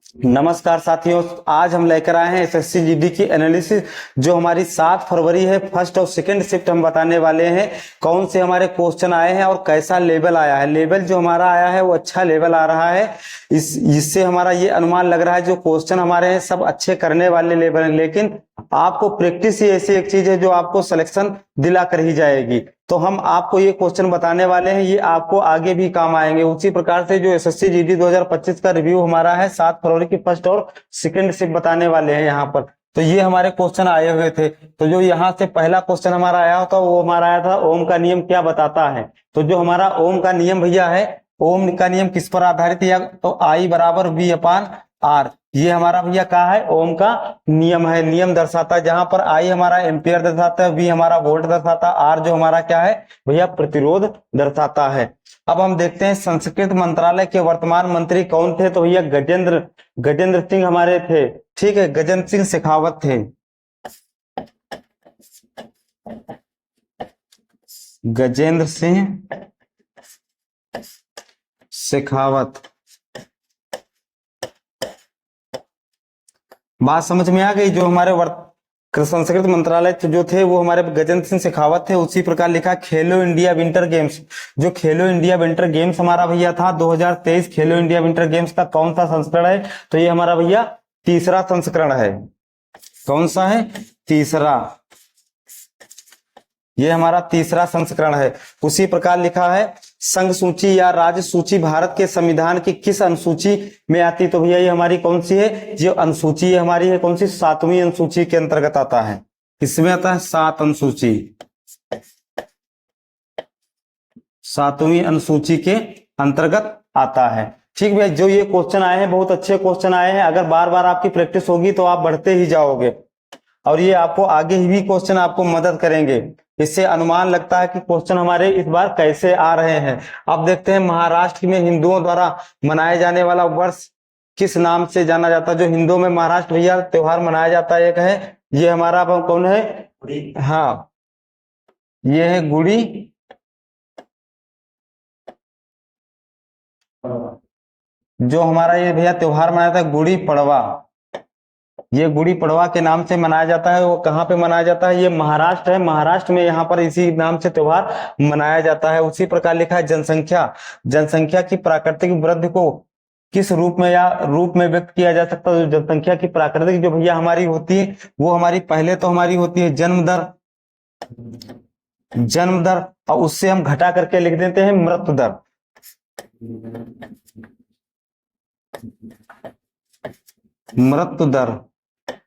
नमस्कार साथियों, आज हम लेकर आए हैं एसएससी जीडी की एनालिसिस। जो हमारी 7 फरवरी है, फर्स्ट और सेकंड शिफ्ट हम बताने वाले हैं कौन से हमारे क्वेश्चन आए हैं और कैसा लेवल आया है। लेवल जो हमारा आया है वो अच्छा लेवल आ रहा है। इससे हमारा ये अनुमान लग रहा है जो क्वेश्चन हमारे हैं सब अच्छे करने वाले लेवल हैं, लेकिन आपको प्रैक्टिस ही ऐसी एक चीज है जो आपको सिलेक्शन दिला कर ही जाएगी। तो हम आपको ये क्वेश्चन बताने वाले हैं, ये आपको आगे भी काम आएंगे। उसी प्रकार से जो एसएससी जीडी 2025 का रिव्यू हमारा है 7 फरवरी की फर्स्ट और सेकंड शिफ्ट बताने वाले हैं यहाँ पर। तो ये हमारे क्वेश्चन आए हुए थे। तो जो यहाँ से पहला क्वेश्चन हमारा आया था वो हमारा आया था ओम का नियम क्या बताता है। तो जो हमारा ओम का नियम भैया है, ओम का नियम किस पर आधारित है? तो आई बराबर वी अपान आर। ये हमारा भैया क्या है? ओम का नियम है। नियम दर्शाता है, जहां पर आई हमारा एम्पियर दर्शाता है, वी हमारा वोल्ट दर्शाता है, आर जो हमारा क्या है भैया? प्रतिरोध दर्शाता है। अब हम देखते हैं संस्कृत मंत्रालय के वर्तमान मंत्री कौन थे। तो भैया गजेंद्र सिंह हमारे थे। ठीक है, गजेंद्र सिंह शेखावत थे। गजेंद्र सिंह शेखावत। बात समझ में आ गई? जो हमारे संस्कृत मंत्रालय जो थे वो हमारे गजेंद्र सिंह शेखावत थे। उसी प्रकार लिखा खेलो इंडिया विंटर गेम्स। जो खेलो इंडिया विंटर गेम्स हमारा भैया था 2023 खेलो इंडिया विंटर गेम्स का कौन सा संस्करण है? तो ये हमारा भैया तीसरा संस्करण है। कौन सा है? तीसरा। ये हमारा तीसरा संस्करण है। उसी प्रकार लिखा है संघ सूची या राज्य सूची भारत के संविधान की किस अनुसूची में आती? तो भैया ये हमारी कौन सी है? जो अनुसूची है हमारी है कौन सी? 7वीं अनुसूची के अंतर्गत आता है। किसमें आता है? 7 अनुसूची। 7वीं अनुसूची के अंतर्गत आता है। ठीक भैया, जो ये क्वेश्चन आए हैं बहुत अच्छे क्वेश्चन आए हैं। अगर बार बार आपकी प्रैक्टिस होगी तो आप बढ़ते ही जाओगे और ये आपको आगे भी क्वेश्चन आपको मदद करेंगे। इससे अनुमान लगता है कि क्वेश्चन हमारे इस बार कैसे आ रहे हैं। अब देखते हैं महाराष्ट्र में हिंदुओं द्वारा मनाए जाने वाला वर्ष किस नाम से जाना जाता है। जो हिंदुओं में महाराष्ट्र भैया त्योहार मनाया जाता है, एक है ये हमारा कौन है? हाँ, ये है गुड़ी। जो हमारा ये भैया त्योहार मनाया था गुड़ी पड़वा, ये गुड़ी पड़वा के नाम से मनाया जाता है। वो कहाँ पे मनाया जाता है? ये महाराष्ट्र है। महाराष्ट्र में यहाँ पर इसी नाम से त्योहार मनाया जाता है। उसी प्रकार लिखा है जनसंख्या की प्राकृतिक वृद्धि को किस रूप में या रूप में व्यक्त किया जा सकता है? जनसंख्या की प्राकृतिक जो भैया हमारी होती है वो हमारी पहले तो हमारी होती है जन्म दर और उससे हम घटा करके लिख देते हैं मृत्यु दर।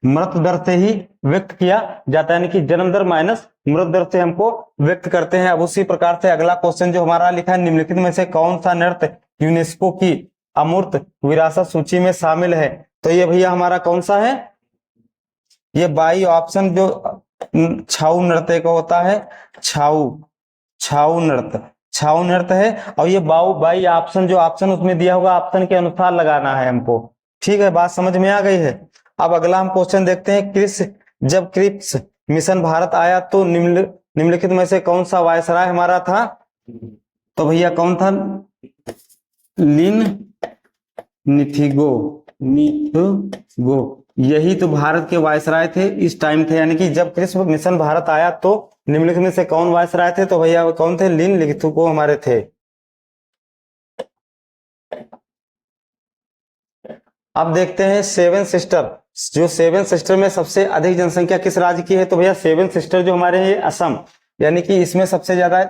मृत्यु दर से ही व्यक्त किया जाता है, यानी कि जन्म दर माइनस मृत्यु दर से हमको व्यक्त करते हैं। अब उसी प्रकार से अगला क्वेश्चन जो हमारा लिखा है निम्नलिखित में से कौन सा नृत्य यूनेस्को की अमूर्त विरासत सूची में शामिल है? तो ये भैया हमारा कौन सा है? ये बाई ऑप्शन जो छाऊ नृत्य का होता है, छाऊ नृत्य है। और ये बाई ऑप्शन जो ऑप्शन उसमें दिया होगा ऑप्शन के अनुसार लगाना है हमको। ठीक है, बात समझ में आ गई है? अब अगला हम क्वेश्चन देखते हैं जब क्रिप्स मिशन भारत आया तो निम्नलिखित में से कौन सा वायसराय हमारा था? तो भैया कौन था? लिन निथिगो। यही तो भारत के वायसराय थे इस टाइम थे, यानी कि जब क्रिप्स मिशन भारत आया तो निम्नलिखित में से कौन वायसराय थे? तो भैया कौन थे? लिन निथिगो हमारे थे। अब देखते हैं सेवन सिस्टर। जो सेवन सिस्टर में सबसे अधिक जनसंख्या किस राज्य की है? तो भैया सेवन सिस्टर जो हमारे हैं असम, यानी कि इसमें सबसे ज्यादा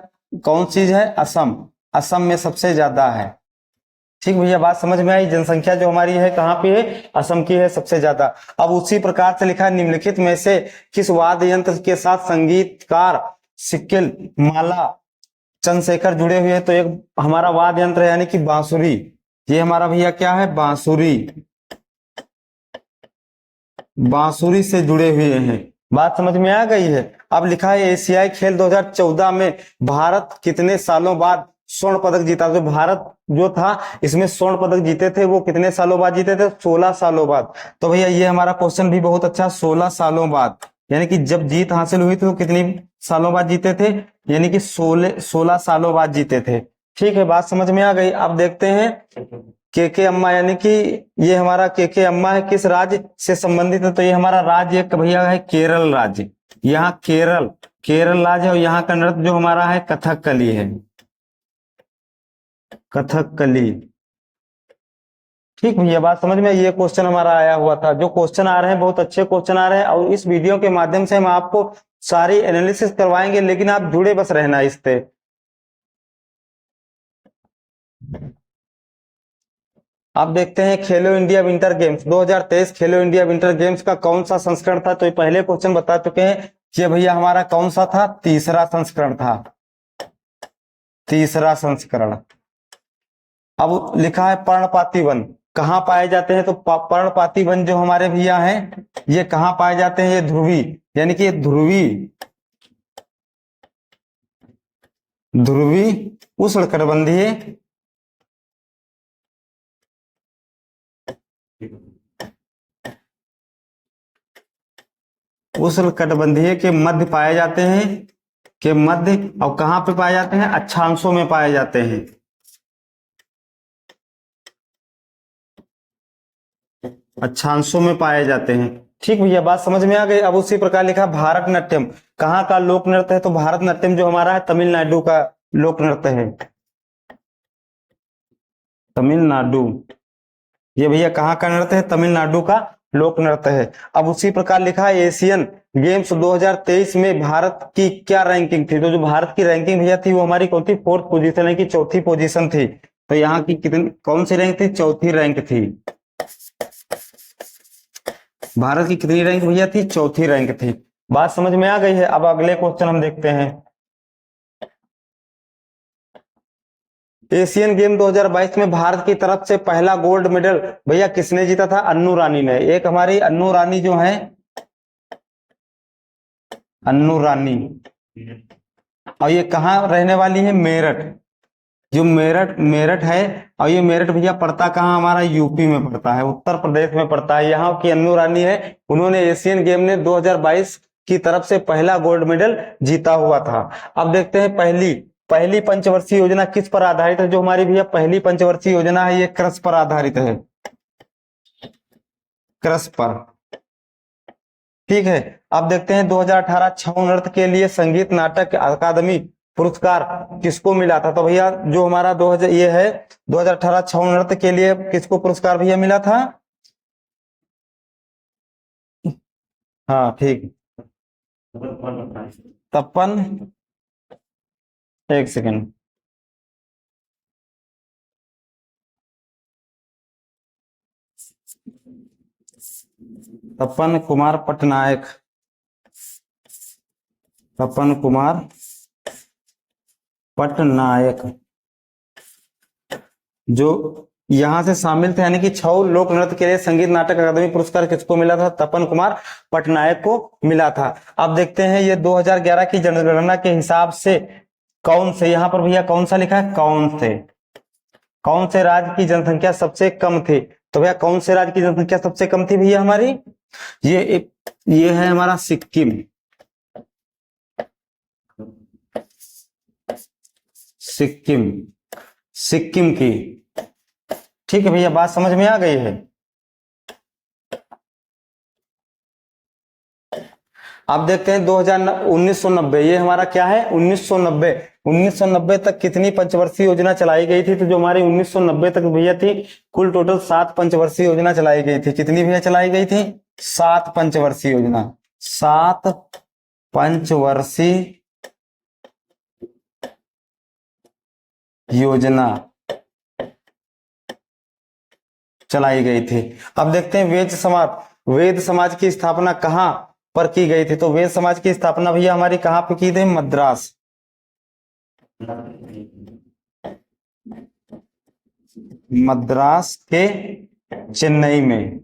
कौन चीज है? असम में सबसे ज्यादा है। ठीक भैया, बात समझ में आई? जनसंख्या जो हमारी है कहाँ पे है? असम की है सबसे ज्यादा। अब उसी प्रकार से लिखा है निम्नलिखित में से किस वाद्य यंत्र के साथ संगीतकार सिक्किल माला चंद्रशेखर जुड़े हुए हैं? तो एक हमारा वाद्य यंत्र है यानी कि बांसुरी। ये हमारा भैया क्या है? बांसुरी से जुड़े हुए हैं। बात समझ में आ गई है? अब लिखा है एशियाई खेल 2014 में भारत कितने सालों बाद स्वर्ण पदक जीता? तो भारत जो था इसमें स्वर्ण पदक जीते थे वो कितने सालों बाद जीते थे? 16 सालों बाद। तो भैया ये हमारा क्वेश्चन भी बहुत अच्छा, 16 सालों बाद, यानी कि जब जीत हासिल हुई थी तो कितनी सालों बाद जीते थे? यानी कि 16 सालों बाद जीते थे। ठीक है, बात समझ में आ गई? अब देखते हैं के अम्मा, यानी कि ये हमारा के अम्मा है, किस राज्य से संबंधित है? तो ये हमारा राज्य भैया है केरल राज्य। यहाँ केरल केरल राज्य है, और यहाँ का नृत्य जो हमारा है कथकली है, कथकली। ठीक भैया, बात समझ में? ये क्वेश्चन हमारा आया हुआ था। जो क्वेश्चन आ रहे हैं बहुत अच्छे क्वेश्चन आ रहे हैं, और इस वीडियो के माध्यम से हम आपको सारी एनालिसिस करवाएंगे, लेकिन आप जुड़े बस रहना इस पे। अब देखते हैं खेलो इंडिया विंटर गेम्स 2023, खेलो इंडिया विंटर गेम्स का कौन सा संस्करण था? तो ये पहले क्वेश्चन बता चुके हैं कि भैया हमारा कौन सा था? तीसरा संस्करण था, तीसरा संस्करण। अब लिखा है पर्णपाती वन कहाँ पाए जाते हैं? तो पर्णपाती वन जो हमारे भैया हैं ये कहाँ पाए जाते हैं? ये ध्रुवी, यानी कि ध्रुवी ध्रुवी उष्णकटिबंधीय उष्णकटिबंधीय के मध्य पाए जाते हैं, के मध्य। और कहाँ पे पाए जाते हैं? अक्षांशों में पाए जाते हैं, अक्षांशों में पाए जाते हैं। ठीक भैया, बात समझ में आ गई। अब उसी प्रकार लिखा भारत नाट्यम कहाँ का लोक नृत्य है? तो भारत नाट्यम जो हमारा है तमिलनाडु का लोक नृत्य है, तमिलनाडु। ये भैया कहाँ का नृत्य है? तमिलनाडु का लोक नृत्य है। अब उसी प्रकार लिखा है एशियन गेम्स 2023 में भारत की क्या रैंकिंग थी? तो जो भारत की रैंकिंग भैया थी वो हमारी कौन थी? 4th पोजीशन है, कि 4थी पोजीशन थी। तो यहाँ की कितनी कौन सी रैंक थी? 4थी रैंक थी। भारत की कितनी रैंक भैया थी? 4थी रैंक थी। बात समझ में आ गई है। अब अगले क्वेश्चन हम देखते हैं। एशियन गेम 2022 में भारत की तरफ से पहला गोल्ड मेडल भैया किसने जीता था? अन्नू रानी ने। एक हमारी अन्नू रानी जो है, अन्नू रानी, और ये कहाँ रहने वाली है? मेरठ, जो मेरठ मेरठ है। और ये मेरठ भैया पड़ता कहाँ? हमारा यूपी में पड़ता है, उत्तर प्रदेश में पड़ता है। यहाँ की अन्नू रानी है, उन्होंने एशियन गेम में 2022 की तरफ से पहला गोल्ड मेडल जीता हुआ था। अब देखते हैं पहली पहली पंचवर्षीय योजना किस पर आधारित है? जो हमारी भैया पहली पंचवर्षीय योजना है ये कृषि पर आधारित है, कृषि पर। ठीक है। अब देखते हैं 2018 छऊ नृत्य के लिए संगीत नाटक अकादमी पुरस्कार किसको मिला था? तो भैया जो हमारा 2000 ये है 2018 छऊ नृत्य के लिए किसको पुरस्कार भैया मिला था? हाँ ठीक, तपन, एक सेकेंड, तपन कुमार पटनायक, तपन कुमार पटनायक जो यहां से शामिल थे, यानी कि छऊ लोक नृत्य के लिए संगीत नाटक अकादमी पुरस्कार किसको मिला था? तपन कुमार पटनायक को मिला था। अब देखते हैं ये 2011 की जनगणना के हिसाब से कौन से, यहाँ पर भैया कौन सा लिखा है? कौन से राज्य की जनसंख्या सबसे कम थी? तो भैया कौन से राज्य की जनसंख्या सबसे कम थी भैया हमारी? ये है हमारा सिक्किम, सिक्किम, सिक्किम की। ठीक है भैया, बात समझ में आ गई है। अब देखते हैं 1990, ये हमारा क्या है? 1990 तक कितनी पंचवर्षीय योजना चलाई गई थी? तो जो हमारी 1990 तक भैया थी, कुल टोटल 7 पंचवर्षीय योजना चलाई गई थी। कितनी भैया चलाई गई थी? 7 पंचवर्षीय योजना, 7 पंचवर्षीय योजना चलाई गई थी। अब देखते हैं वेद समाज की स्थापना कहां पर की गई थी? तो वेद समाज की स्थापना भैया हमारी कहां पर की थी? मद्रास, मद्रास के चेन्नई में,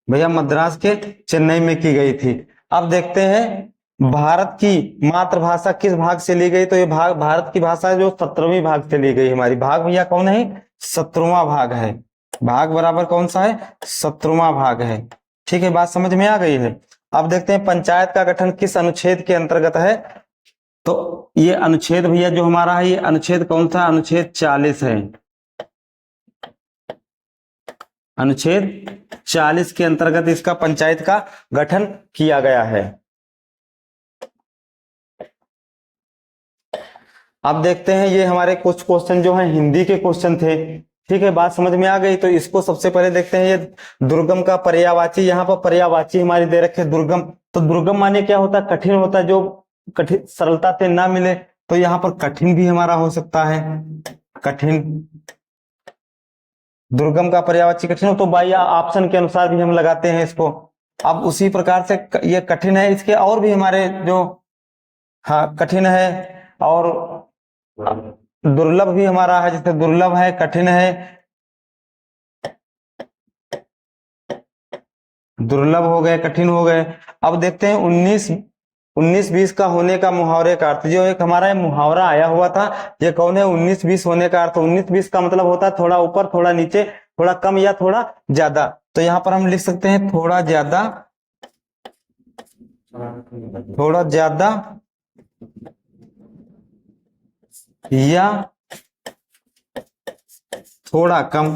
भैया मद्रास के चेन्नई में की गई थी। अब देखते हैं भारत की मातृभाषा किस भाग से ली गई? तो ये भाग भारत की भाषा जो 17वीं भाग से ली गई हमारी। भाग भैया कौन है? 17वां भाग है। भाग बराबर कौन सा है? 17वां भाग है। ठीक है, बात समझ में आ गई है। अब देखते हैं पंचायत का गठन किस अनुच्छेद के अंतर्गत है? तो ये अनुच्छेद भैया जो हमारा है, ये अनुच्छेद कौन सा, अनुच्छेद 40 है। अनुच्छेद 40 के अंतर्गत इसका पंचायत का गठन किया गया है। अब देखते हैं, ये हमारे कुछ क्वेश्चन जो हैं हिंदी के क्वेश्चन थे। ठीक है, बात समझ में आ गई। तो इसको सबसे पहले देखते हैं, ये दुर्गम का पर्यायवाची, यहाँ पर पर्यायवाची हमारी दे रखे दुर्गम। तो दुर्गम माने क्या होता है, कठिन होता है, जो कठिन सरलता से ना मिले। तो यहाँ पर कठिन भी हमारा हो सकता है, कठिन। दुर्गम का पर्यायवाची कठिन हो तो बाई ऑप्शन के अनुसार भी हम लगाते हैं इसको। अब उसी प्रकार से ये कठिन है, इसके और भी हमारे जो, हाँ कठिन है और दुर्लभ भी हमारा है, जैसे दुर्लभ है, कठिन है, दुर्लभ हो गए, कठिन हो गए। अब देखते हैं 19-20 का होने का मुहावरे का अर्थ। जो एक हमारा मुहावरा आया हुआ था, ये कौन है, 19-20 होने का अर्थ। 19-20 का मतलब होता है थोड़ा ऊपर, थोड़ा नीचे, थोड़ा कम या थोड़ा ज्यादा। तो यहाँ पर हम लिख सकते हैं थोड़ा ज्यादा, थोड़ा ज्यादा या थोड़ा कम।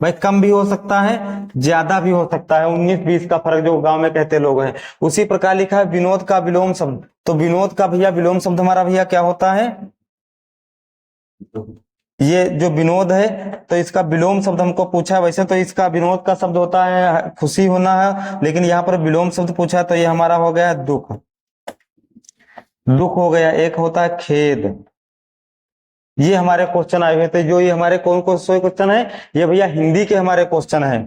भाई कम भी हो सकता है, ज्यादा भी हो सकता है, 19-20 का फर्क जो गांव में कहते लोग हैं। उसी प्रकार लिखा है विनोद का विलोम शब्द। तो विनोद का भैया विलोम शब्द हमारा भैया क्या होता है, ये जो विनोद है, तो इसका विलोम शब्द हमको पूछा है। वैसे तो इसका विनोद का शब्द होता है खुशी होना है, लेकिन यहाँ पर विलोम शब्द पूछा है, तो ये हमारा हो गया दुख, दुख हो गया। एक होता है खेद। ये हमारे क्वेश्चन आए हुए थे, जो ये हमारे कौन कौन से क्वेश्चन है, ये भैया हिंदी के हमारे क्वेश्चन है।